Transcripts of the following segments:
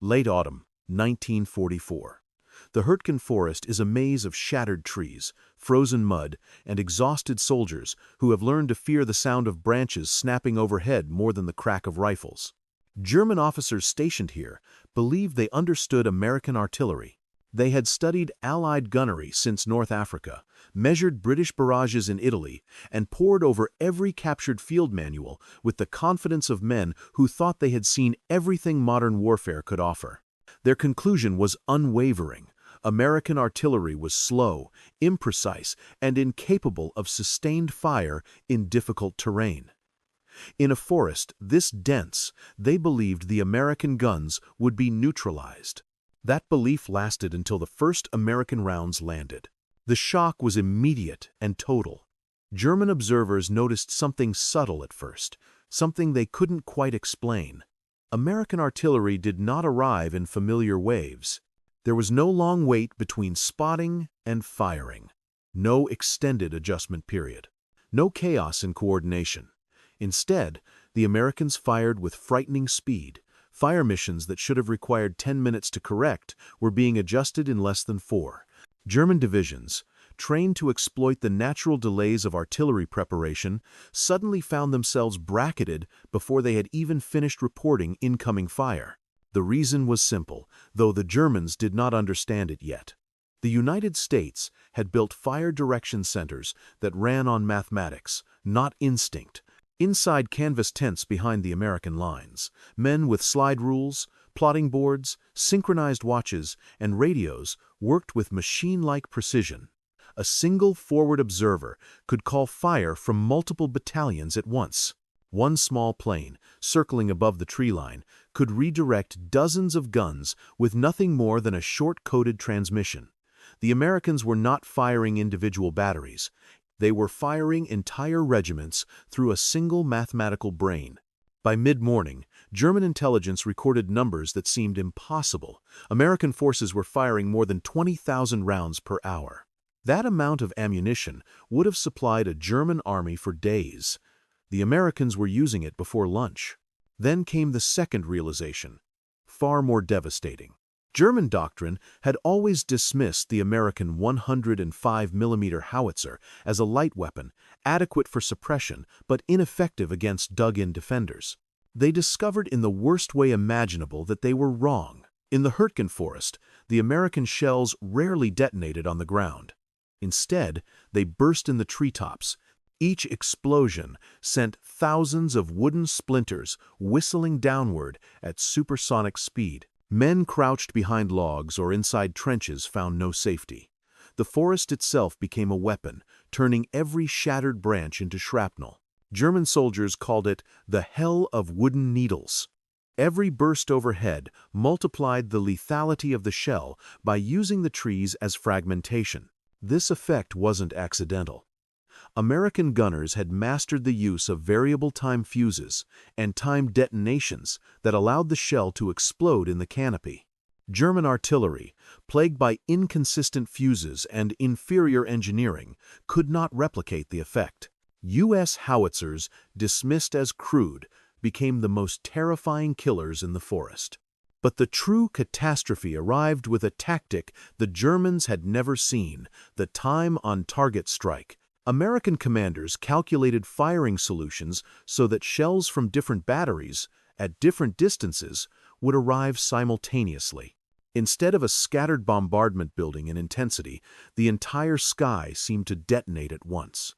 Late autumn, 1944. The Hürtgen Forest is a maze of shattered trees, frozen mud, and exhausted soldiers who have learned to fear the sound of branches snapping overhead more than the crack of rifles. German officers stationed here believed they understood American artillery. They had studied Allied gunnery since North Africa, measured British barrages in Italy, and pored over every captured field manual with the confidence of men who thought they had seen everything modern warfare could offer. Their conclusion was unwavering. American artillery was slow, imprecise, and incapable of sustained fire in difficult terrain. In a forest this dense, they believed the American guns would be neutralized. That belief lasted until the first American rounds landed. The shock was immediate and total. German observers noticed something subtle at first, something they couldn't quite explain. American artillery did not arrive in familiar waves. There was no long wait between spotting and firing. No extended adjustment period. No chaos in coordination. Instead, the Americans fired with frightening speed. Fire missions that should have required 10 minutes to correct were being adjusted in less than 4. German divisions, trained to exploit the natural delays of artillery preparation, suddenly found themselves bracketed before they had even finished reporting incoming fire. The reason was simple, though the Germans did not understand it yet. The United States had built fire direction centers that ran on mathematics, not instinct. Inside canvas tents behind the American lines, men with slide rules, plotting boards, synchronized watches, and radios worked with machine-like precision. A single forward observer could call fire from multiple battalions at once. One small plane, circling above the tree line, could redirect dozens of guns with nothing more than a short-coded transmission. The Americans were not firing individual batteries. They were firing entire regiments through a single mathematical brain. By mid-morning, German intelligence recorded numbers that seemed impossible. American forces were firing more than 20,000 rounds per hour. That amount of ammunition would have supplied a German army for days. The Americans were using it before lunch. Then came the second realization, far more devastating. German doctrine had always dismissed the American 105mm howitzer as a light weapon, adequate for suppression but ineffective against dug-in defenders. They discovered in the worst way imaginable that they were wrong. In the Hürtgen Forest, the American shells rarely detonated on the ground. Instead, they burst in the treetops. Each explosion sent thousands of wooden splinters whistling downward at supersonic speed. Men crouched behind logs or inside trenches found no safety. The forest itself became a weapon, turning every shattered branch into shrapnel. German soldiers called it the hell of wooden needles. Every burst overhead multiplied the lethality of the shell by using the trees as fragmentation. This effect wasn't accidental. American gunners had mastered the use of variable time fuses and timed detonations that allowed the shell to explode in the canopy. German artillery, plagued by inconsistent fuses and inferior engineering, could not replicate the effect. U.S. howitzers, dismissed as crude, became the most terrifying killers in the forest. But the true catastrophe arrived with a tactic the Germans had never seen, the time-on-target strike. American commanders calculated firing solutions so that shells from different batteries, at different distances, would arrive simultaneously. Instead of a scattered bombardment building in intensity, the entire sky seemed to detonate at once.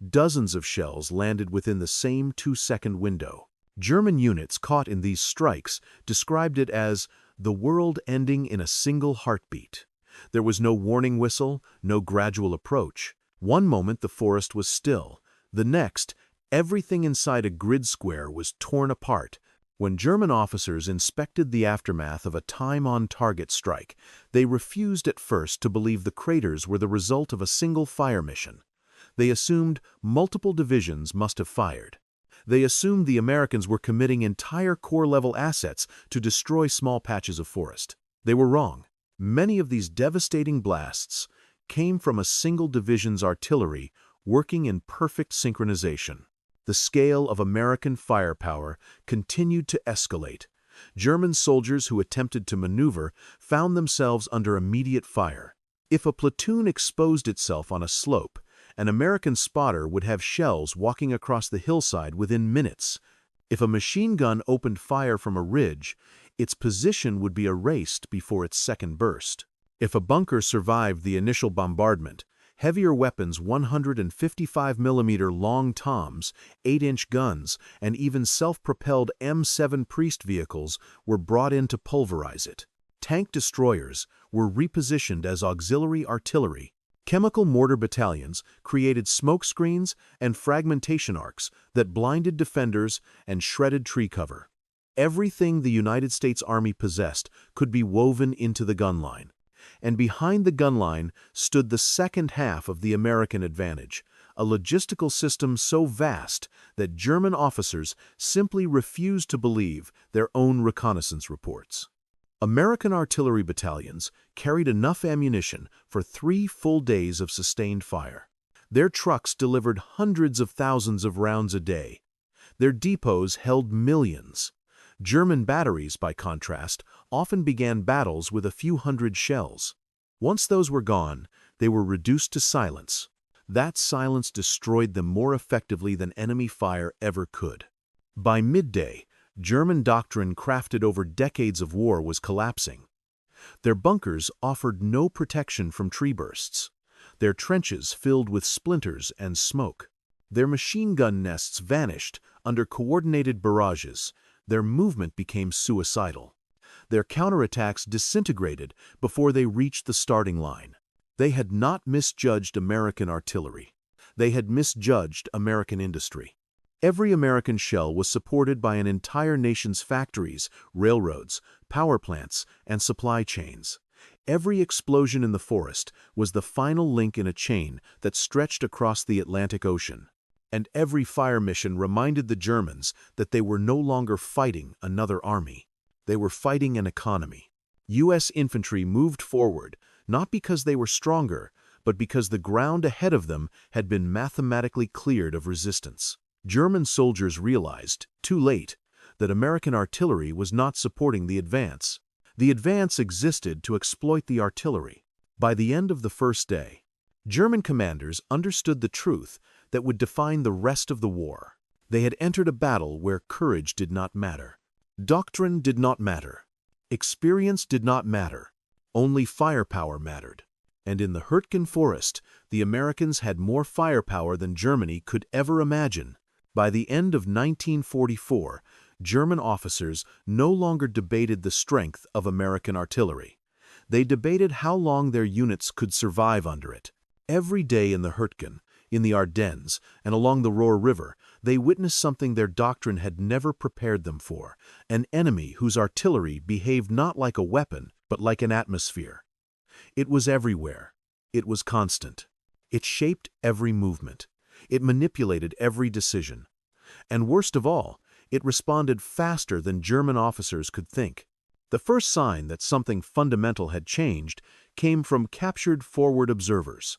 Dozens of shells landed within the same 2-second window. German units caught in these strikes described it as the world ending in a single heartbeat. There was no warning whistle, no gradual approach. One moment the forest was still. The next, everything inside a grid square was torn apart. When German officers inspected the aftermath of a time-on-target strike, they refused at first to believe the craters were the result of a single fire mission. They assumed multiple divisions must have fired. They assumed the Americans were committing entire corps-level assets to destroy small patches of forest. They were wrong. Many of these devastating blasts came from a single division's artillery working in perfect synchronization. The scale of American firepower continued to escalate. German soldiers who attempted to maneuver found themselves under immediate fire. If a platoon exposed itself on a slope, an American spotter would have shells walking across the hillside within minutes. If a machine gun opened fire from a ridge, its position would be erased before its second burst. If a bunker survived the initial bombardment, heavier weapons, 155mm long toms, 8-inch guns, and even self-propelled M7 Priest vehicles were brought in to pulverize it. Tank destroyers were repositioned as auxiliary artillery. Chemical mortar battalions created smoke screens and fragmentation arcs that blinded defenders and shredded tree cover. Everything the United States Army possessed could be woven into the gun line. And behind the gun line stood the second half of the American advantage, a logistical system so vast that German officers simply refused to believe their own reconnaissance reports. American artillery battalions carried enough ammunition for 3 full days of sustained fire. Their trucks delivered hundreds of thousands of rounds a day. Their depots held millions. German batteries, by contrast, often began battles with a few hundred shells. Once those were gone, they were reduced to silence. That silence destroyed them more effectively than enemy fire ever could. By midday, German doctrine crafted over decades of war was collapsing. Their bunkers offered no protection from tree bursts. Their trenches filled with splinters and smoke. Their machine gun nests vanished under coordinated barrages. Their movement became suicidal. Their counterattacks disintegrated before they reached the starting line. They had not misjudged American artillery. They had misjudged American industry. Every American shell was supported by an entire nation's factories, railroads, power plants, and supply chains. Every explosion in the forest was the final link in a chain that stretched across the Atlantic Ocean. And every fire mission reminded the Germans that they were no longer fighting another army. They were fighting an economy. U.S. infantry moved forward, not because they were stronger, but because the ground ahead of them had been mathematically cleared of resistance. German soldiers realized, too late, that American artillery was not supporting the advance. The advance existed to exploit the artillery. By the end of the first day, German commanders understood the truth that would define the rest of the war. They had entered a battle where courage did not matter. Doctrine did not matter. Experience did not matter. Only firepower mattered. And in the Hürtgen Forest, the Americans had more firepower than Germany could ever imagine. By the end of 1944, German officers no longer debated the strength of American artillery. They debated how long their units could survive under it. Every day in the Hürtgen, in the Ardennes, and along the Ruhr River, they witnessed something their doctrine had never prepared them for, an enemy whose artillery behaved not like a weapon, but like an atmosphere. It was everywhere. It was constant. It shaped every movement. It manipulated every decision. And worst of all, it responded faster than German officers could think. The first sign that something fundamental had changed came from captured forward observers.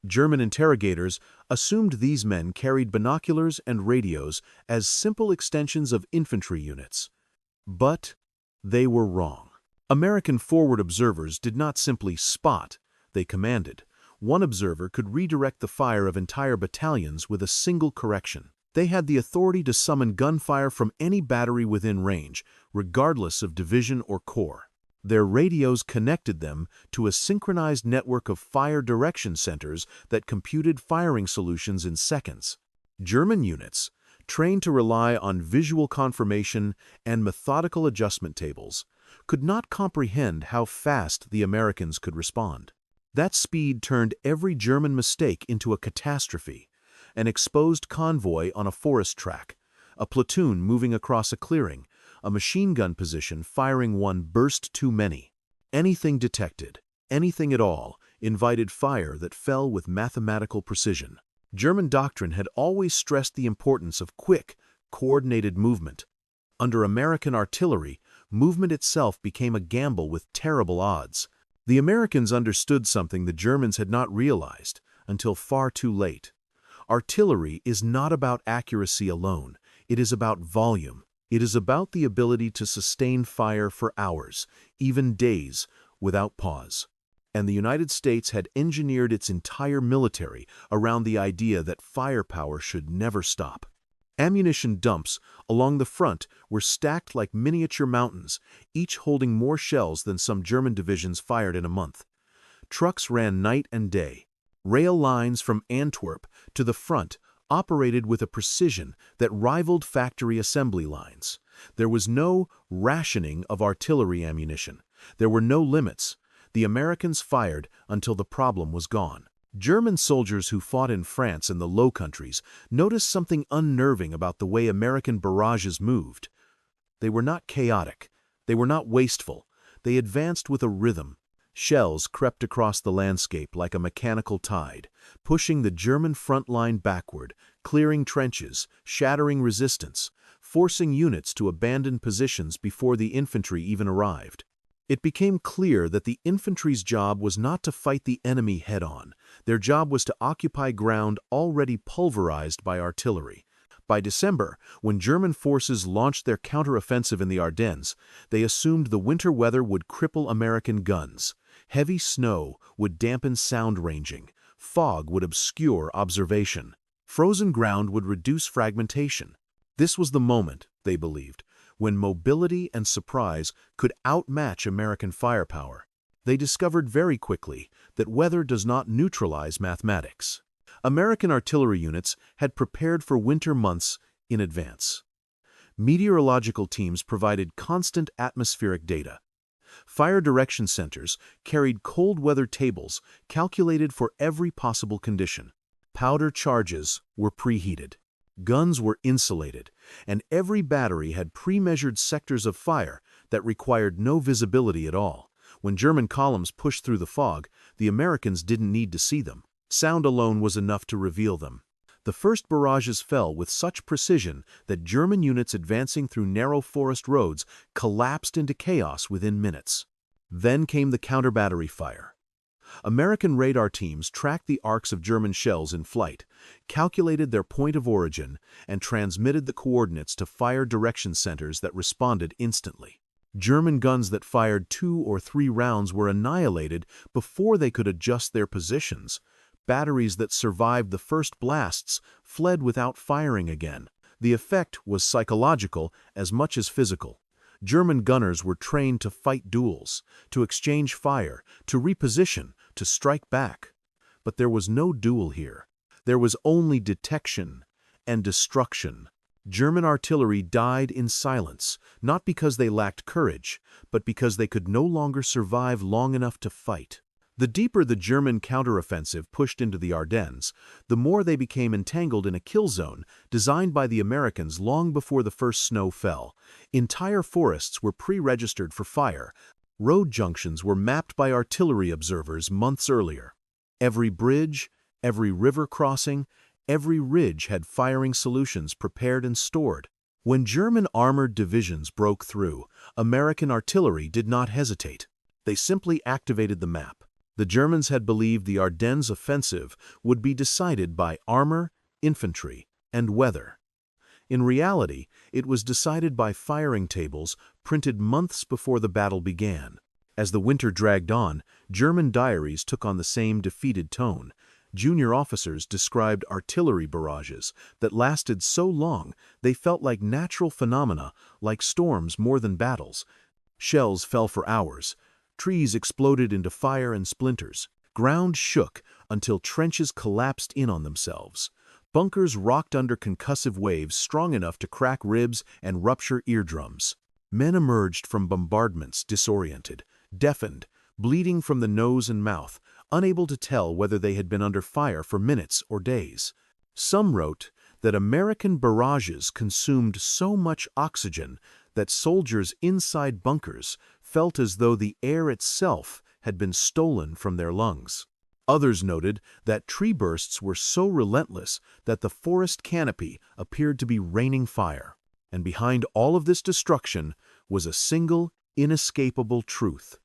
German interrogators assumed these men carried binoculars and radios as simple extensions of infantry units. But they were wrong. American forward observers did not simply spot, they commanded. One observer could redirect the fire of entire battalions with a single correction. They had the authority to summon gunfire from any battery within range, regardless of division or corps. Their radios connected them to a synchronized network of fire direction centers that computed firing solutions in seconds. German units, trained to rely on visual confirmation and methodical adjustment tables, could not comprehend how fast the Americans could respond. That speed turned every German mistake into a catastrophe, an exposed convoy on a forest track, a platoon moving across a clearing, a machine gun position firing one burst too many. Anything detected, anything at all, invited fire that fell with mathematical precision. German doctrine had always stressed the importance of quick, coordinated movement. Under American artillery, movement itself became a gamble with terrible odds. The Americans understood something the Germans had not realized until far too late. Artillery is not about accuracy alone, it is about volume. It is about the ability to sustain fire for hours, even days, without pause. And the United States had engineered its entire military around the idea that firepower should never stop. Ammunition dumps along the front were stacked like miniature mountains, each holding more shells than some German divisions fired in a month. Trucks ran night and day. Rail lines from Antwerp to the front operated with a precision that rivaled factory assembly lines. There was no rationing of artillery ammunition. There were no limits. The Americans fired until the problem was gone. German soldiers who fought in France and the Low Countries noticed something unnerving about the way American barrages moved. They were not chaotic. They were not wasteful. They advanced with a rhythm. Shells crept across the landscape like a mechanical tide, pushing the German front line backward, clearing trenches, shattering resistance, forcing units to abandon positions before the infantry even arrived. It became clear that the infantry's job was not to fight the enemy head-on. Their job was to occupy ground already pulverized by artillery. By December, when German forces launched their counteroffensive in the Ardennes, they assumed the winter weather would cripple American guns. Heavy snow would dampen sound ranging. Fog would obscure observation. Frozen ground would reduce fragmentation. This was the moment, they believed, when mobility and surprise could outmatch American firepower. They discovered very quickly that weather does not neutralize mathematics. American artillery units had prepared for winter months in advance. Meteorological teams provided constant atmospheric data. Fire direction centers carried cold weather tables calculated for every possible condition. Powder charges were preheated. Guns were insulated, and every battery had pre-measured sectors of fire that required no visibility at all. When German columns pushed through the fog, the Americans didn't need to see them. Sound alone was enough to reveal them. The first barrages fell with such precision that German units advancing through narrow forest roads collapsed into chaos within minutes. Then came the counterbattery fire. American radar teams tracked the arcs of German shells in flight, calculated their point of origin, and transmitted the coordinates to fire direction centers that responded instantly. German guns that fired 2 or 3 rounds were annihilated before they could adjust their positions. Batteries that survived the first blasts fled without firing again. The effect was psychological as much as physical. German gunners were trained to fight duels, to exchange fire, to reposition, to strike back. But there was no duel here. There was only detection and destruction. German artillery died in silence, not because they lacked courage, but because they could no longer survive long enough to fight. The deeper the German counteroffensive pushed into the Ardennes, the more they became entangled in a kill zone designed by the Americans long before the first snow fell. Entire forests were pre-registered for fire. Road junctions were mapped by artillery observers months earlier. Every bridge, every river crossing, every ridge had firing solutions prepared and stored. When German armored divisions broke through, American artillery did not hesitate. They simply activated the map. The Germans had believed the Ardennes offensive would be decided by armor, infantry, and weather. In reality, it was decided by firing tables printed months before the battle began. As the winter dragged on, German diaries took on the same defeated tone. Junior officers described artillery barrages that lasted so long they felt like natural phenomena, like storms more than battles. Shells fell for hours. Trees exploded into fire and splinters. Ground shook until trenches collapsed in on themselves. Bunkers rocked under concussive waves strong enough to crack ribs and rupture eardrums. Men emerged from bombardments disoriented, deafened, bleeding from the nose and mouth, unable to tell whether they had been under fire for minutes or days. Some wrote that American barrages consumed so much oxygen that soldiers inside bunkers felt as though the air itself had been stolen from their lungs. Others noted that tree bursts were so relentless that the forest canopy appeared to be raining fire. And behind all of this destruction was a single, inescapable truth.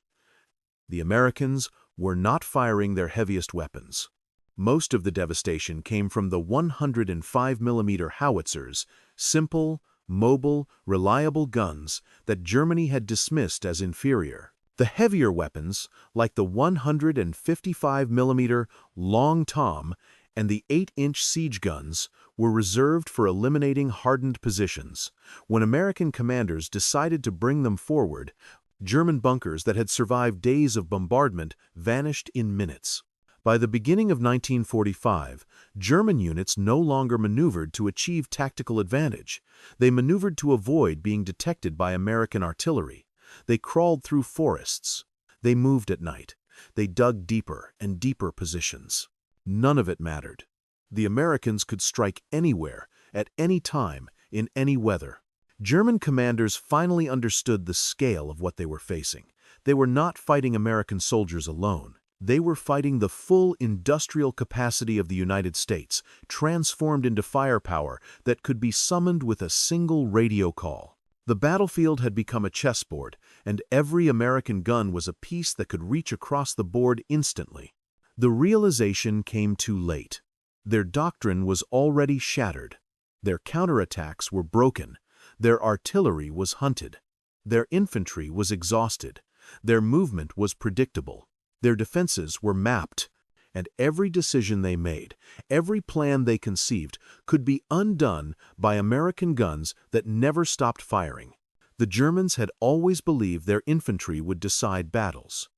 The Americans were not firing their heaviest weapons. Most of the devastation came from the 105mm howitzers, simple, mobile, reliable guns that Germany had dismissed as inferior. The heavier weapons, like the 155mm Long Tom and the 8-inch siege guns, were reserved for eliminating hardened positions. When American commanders decided to bring them forward, German bunkers that had survived days of bombardment vanished in minutes. By the beginning of 1945, German units no longer maneuvered to achieve tactical advantage. They maneuvered to avoid being detected by American artillery. They crawled through forests. They moved at night. They dug deeper and deeper positions. None of it mattered. The Americans could strike anywhere, at any time, in any weather. German commanders finally understood the scale of what they were facing. They were not fighting American soldiers alone. They were fighting the full industrial capacity of the United States, transformed into firepower that could be summoned with a single radio call. The battlefield had become a chessboard, and every American gun was a piece that could reach across the board instantly. The realization came too late. Their doctrine was already shattered. Their counterattacks were broken. Their artillery was hunted. Their infantry was exhausted. Their movement was predictable. Their defenses were mapped. And every decision they made, every plan they conceived, could be undone by American guns that never stopped firing. The Germans had always believed their infantry would decide battles.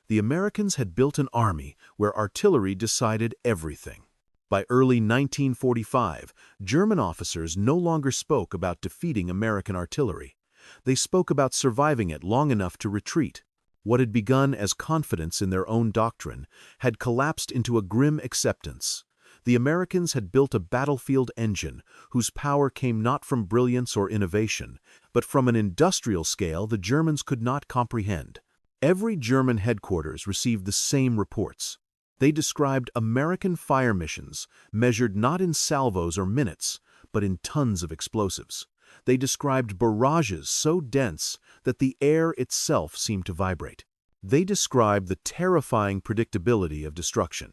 The Americans had built an army where artillery decided everything. By early 1945, German officers no longer spoke about defeating American artillery. They spoke about surviving it long enough to retreat. What had begun as confidence in their own doctrine had collapsed into a grim acceptance. The Americans had built a battlefield engine whose power came not from brilliance or innovation, but from an industrial scale the Germans could not comprehend. Every German headquarters received the same reports. They described American fire missions measured not in salvos or minutes, but in tons of explosives. They described barrages so dense that the air itself seemed to vibrate. They described the terrifying predictability of destruction.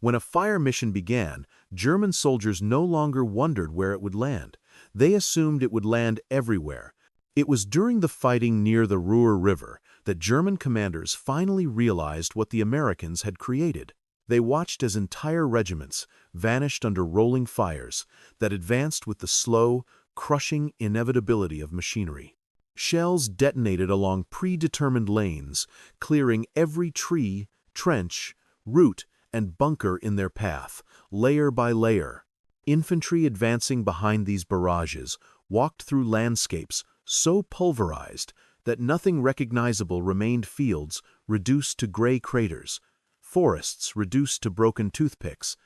When a fire mission began, German soldiers no longer wondered where it would land. They assumed it would land everywhere. It was during the fighting near the Ruhr River that German commanders finally realized what the Americans had created. They watched as entire regiments vanished under rolling fires that advanced with the slow, crushing inevitability of machinery. Shells detonated along predetermined lanes, clearing every tree, trench, root, and bunker in their path, layer by layer. Infantry advancing behind these barrages walked through landscapes so pulverized that nothing recognizable remained: fields reduced to gray craters, forests reduced to broken toothpicks,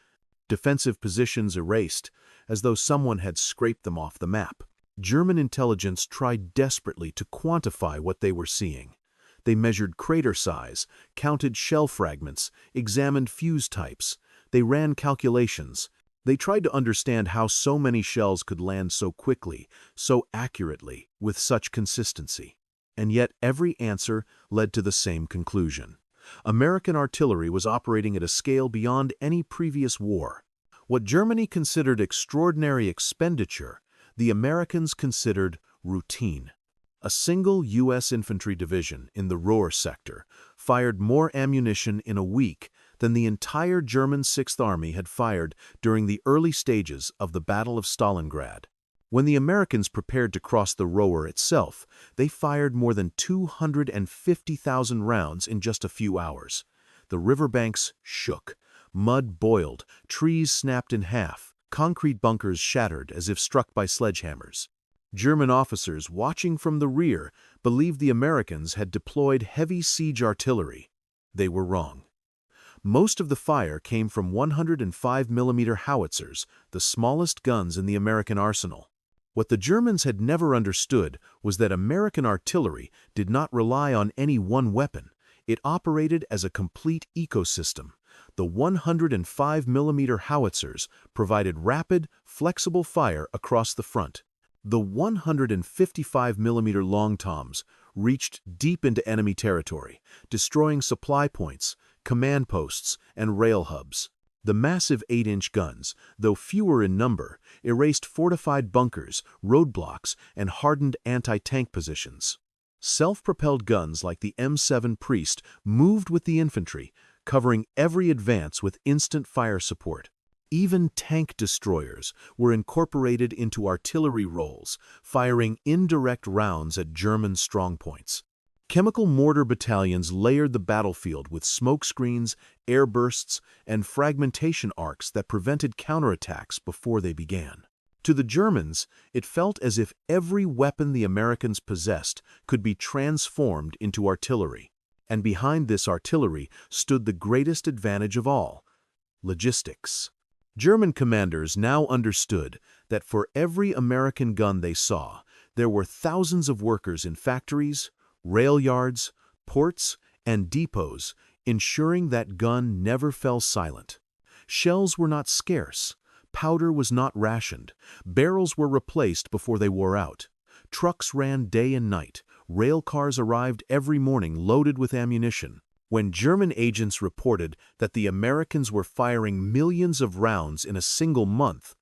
defensive positions erased, as though someone had scraped them off the map. German intelligence tried desperately to quantify what they were seeing. They measured crater size, counted shell fragments, examined fuse types. They ran calculations. They tried to understand how so many shells could land so quickly, so accurately, with such consistency. And yet every answer led to the same conclusion. American artillery was operating at a scale beyond any previous war. What Germany considered extraordinary expenditure, the Americans considered routine. A single U.S. infantry division in the Ruhr sector fired more ammunition in a week than the entire German 6th Army had fired during the early stages of the Battle of Stalingrad. When the Americans prepared to cross the Ruhr itself, they fired more than 250,000 rounds in just a few hours. The riverbanks shook, mud boiled, trees snapped in half, concrete bunkers shattered as if struck by sledgehammers. German officers watching from the rear believed the Americans had deployed heavy siege artillery. They were wrong. Most of the fire came from 105mm howitzers, the smallest guns in the American arsenal. What the Germans had never understood was that American artillery did not rely on any one weapon. It operated as a complete ecosystem. The 105mm howitzers provided rapid, flexible fire across the front. The 155mm Long Toms reached deep into enemy territory, destroying supply points, command posts, and rail hubs. The massive 8-inch guns, though fewer in number, erased fortified bunkers, roadblocks, and hardened anti-tank positions. Self-propelled guns like the M7 Priest moved with the infantry, covering every advance with instant fire support. Even tank destroyers were incorporated into artillery roles, firing indirect rounds at German strongpoints. Chemical mortar battalions layered the battlefield with smoke screens, air bursts, and fragmentation arcs that prevented counterattacks before they began. To the Germans, it felt as if every weapon the Americans possessed could be transformed into artillery. And behind this artillery stood the greatest advantage of all: logistics. German commanders now understood that for every American gun they saw, there were thousands of workers in factories, rail yards, ports, and depots, ensuring that gun never fell silent. Shells were not scarce, powder was not rationed, barrels were replaced before they wore out. Trucks ran day and night, rail cars arrived every morning loaded with ammunition. When German agents reported that the Americans were firing millions of rounds in a single month,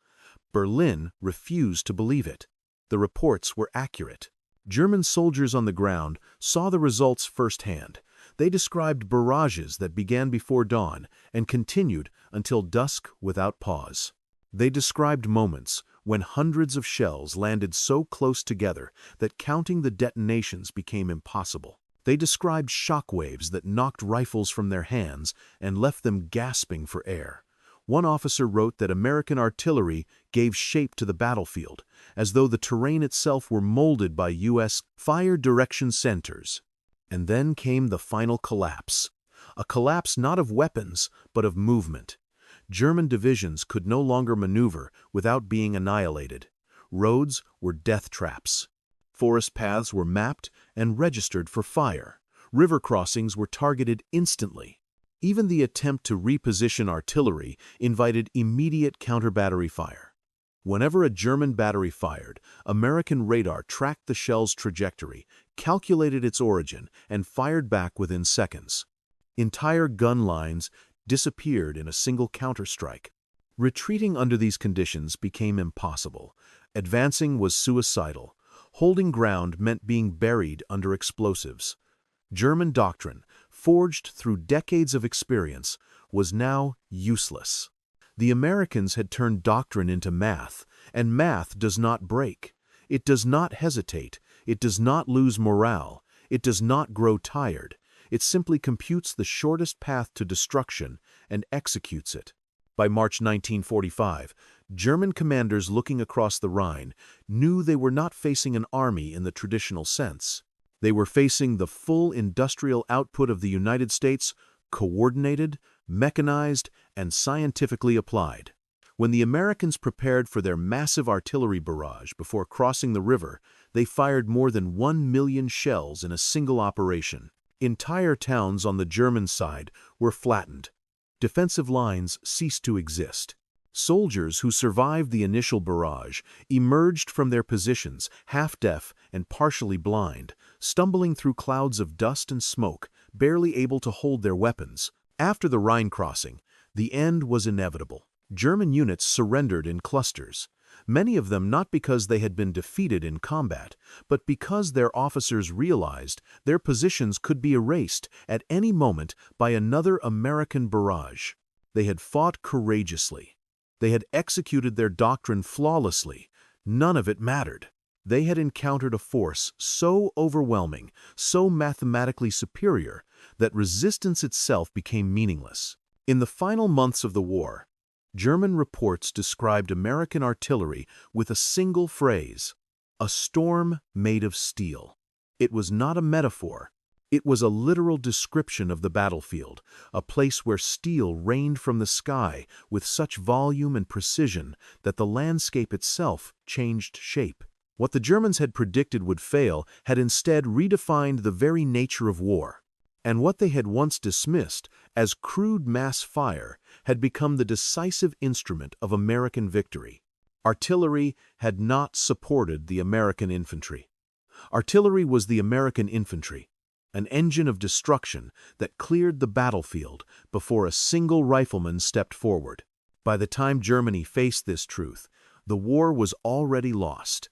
Berlin refused to believe it. The reports were accurate. German soldiers on the ground saw the results firsthand. They described barrages that began before dawn and continued until dusk without pause. They described moments when hundreds of shells landed so close together that counting the detonations became impossible. They described shock waves that knocked rifles from their hands and left them gasping for air. One officer wrote that American artillery gave shape to the battlefield, as though the terrain itself were molded by U.S. fire direction centers. And then came the final collapse. A collapse not of weapons, but of movement. German divisions could no longer maneuver without being annihilated. Roads were death traps. Forest paths were mapped and registered for fire. River crossings were targeted instantly. Even the attempt to reposition artillery invited immediate counterbattery fire. Whenever a German battery fired, American radar tracked the shell's trajectory, calculated its origin, and fired back within seconds. Entire gun lines disappeared in a single counterstrike. Retreating under these conditions became impossible. Advancing was suicidal. Holding ground meant being buried under explosives. German doctrine, forged through decades of experience, was now useless. The Americans had turned doctrine into math, and math does not break. It does not hesitate. It does not lose morale. It does not grow tired. It simply computes the shortest path to destruction and executes it. By March 1945, German commanders looking across the Rhine knew they were not facing an army in the traditional sense. They were facing the full industrial output of the United States, coordinated, mechanized, and scientifically applied. When the Americans prepared for their massive artillery barrage before crossing the river, they fired more than 1 million shells in a single operation. Entire towns on the German side were flattened. Defensive lines ceased to exist. Soldiers who survived the initial barrage emerged from their positions, half-deaf and partially blind, stumbling through clouds of dust and smoke, barely able to hold their weapons. After the Rhine crossing, the end was inevitable. German units surrendered in clusters, many of them not because they had been defeated in combat, but because their officers realized their positions could be erased at any moment by another American barrage. They had fought courageously. They had executed their doctrine flawlessly. None of it mattered. They had encountered a force so overwhelming, so mathematically superior, that resistance itself became meaningless. In the final months of the war, German reports described American artillery with a single phrase: a storm made of steel. It was not a metaphor. It was a literal description of the battlefield, a place where steel rained from the sky with such volume and precision that the landscape itself changed shape. What the Germans had predicted would fail had instead redefined the very nature of war. And what they had once dismissed as crude mass fire had become the decisive instrument of American victory. Artillery had not supported the American infantry. Artillery was the American infantry. an engine of destruction that cleared the battlefield before a single rifleman stepped forward. By the time Germany faced this truth, the war was already lost,